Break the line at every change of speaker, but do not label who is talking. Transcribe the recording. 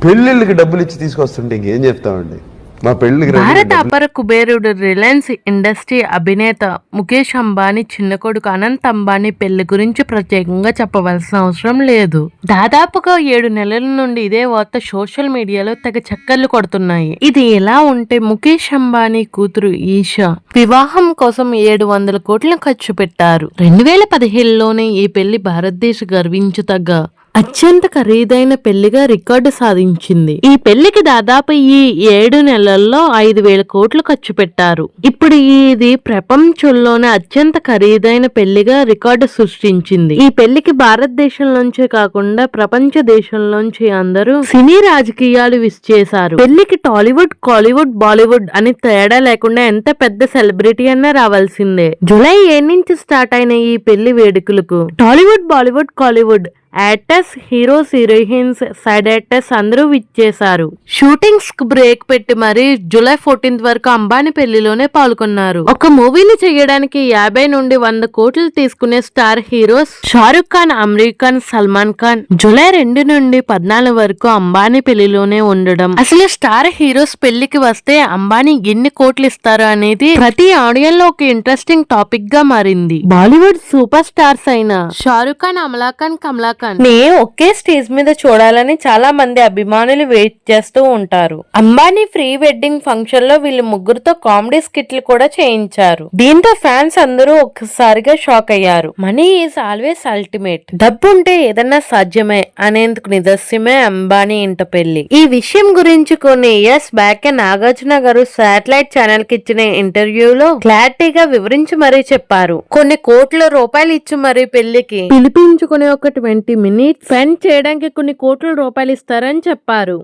పెళ్ళిళ్ళకి డబ్బులు ఇచ్చి తీసుకొస్తుంటే ఇంకేం చెప్తామండి. మా పెళ్ళికి
భారత అపర కుబేరుడు రిలయన్స్ ఇండస్ట్రీ అధినేత ముఖేష్ అంబానీ చిన్న కొడుకు అనంత్ అంబానీ పెళ్లి గురించి ప్రత్యేకంగా చెప్పవలసిన అవసరం లేదు. దాదాపుగా 7 నెలల నుండి ఇదే వార్త సోషల్ మీడియాలో తెగ చక్కర్లు కొడుతున్నాయి. ఇది ఎలా ఉంటే ముఖేష్ అంబానీ కూతురు ఈషా వివాహం కోసం 700 కోట్లు ఖర్చు పెట్టారు. 2017లోనే ఈ పెళ్లి భారతదేశ గర్వించదగ్గ అత్యంత ఖరీదైన పెళ్లిగా రికార్డు సాధించింది. ఈ పెళ్లికి దాదాపు ఈ 7 నెలల్లో 5,000 కోట్లు ఖర్చు పెట్టారు. ఇప్పుడు ఇది ప్రపంచంలోనే అత్యంత ఖరీదైన పెళ్లిగా రికార్డు సృష్టించింది. ఈ పెళ్లికి భారతదేశంలోంచే కాకుండా ప్రపంచ దేశంలోంచి అందరూ సినీ రాజకీయాలు విచ్చేశారు. పెళ్లికి టాలీవుడ్, కాలీవుడ్, బాలీవుడ్ అని తేడా లేకుండా ఎంత పెద్ద సెలబ్రిటీ అన్నా రావాల్సిందే. జూలై 7 నుంచి స్టార్ట్ అయిన ఈ పెళ్లి వేడుకలకు Tollywood, Bollywood, Kollywood actors, heroes, heroines, side actors అందరూ విచ్చేశారు. షూటింగ్స్ కు బ్రేక్ పెట్టి మరి జూలై 14 వరకు అంబానీ పెళ్లిలోనే పాల్గొన్నారు. ఒక మూవీని చేయడానికి 50 నుండి 100 కోట్లు తీసుకునే star heroes Shahrukh Khan, Aamir Khan, Salman Khan July 2 నుండి 14 వరకు అంబానీ పెళ్లిలోనే ఉండడం. అసలు స్టార్ హీరోస్ పెళ్లికి వస్తే అంబానీ ఎన్ని కోట్లు ఇస్తారు అనేది ప్రతి ఆడియన్ లో ఒక ఇంట్రెస్టింగ్ టాపిక్ గా మారింది. బాలీవుడ్ సూపర్ స్టార్స్ అయిన షారుఖ్ ఖాన్, అమలా ఖాన్, కమలా నే ఒకే స్టేజ్ మీద చూడాలని చాలా మంది అభిమానులు వెయిట్ చేస్తూ ఉంటారు. అంబానీ ప్రీ వెడ్డింగ్ ఫంక్షన్ లో వీళ్ళు ముగ్గురుతో కామెడీ స్కిట్లు కూడా చేయించారు. దీంతో ఫ్యాన్స్ అందరూ ఒక్కసారిగా షాక్ అయ్యారు. Money is always ultimate. డబ్బు ఉంటే ఏదన్నా సాధ్యమే అనేందుకు నిదర్శనమే అంబానీ ఇంట పెళ్లి. ఈ విషయం గురించి కొన్ని ఇయర్స్ బ్యాక్ నాగార్జున గారు శాటిలైట్ ఛానల్ కి ఇచ్చిన ఇంటర్వ్యూలో క్లారిటీగా వివరించి మరీ చెప్పారు. కొన్ని కోట్ల రూపాయలు ఇచ్చి మరీ పెళ్లికి పిలిపించుకునే ఒక 20 మినిట్స్ స్పెండ్ చేయడానికి కొన్ని కోట్ల రూపాయలు ఇస్తారని చెప్పారు.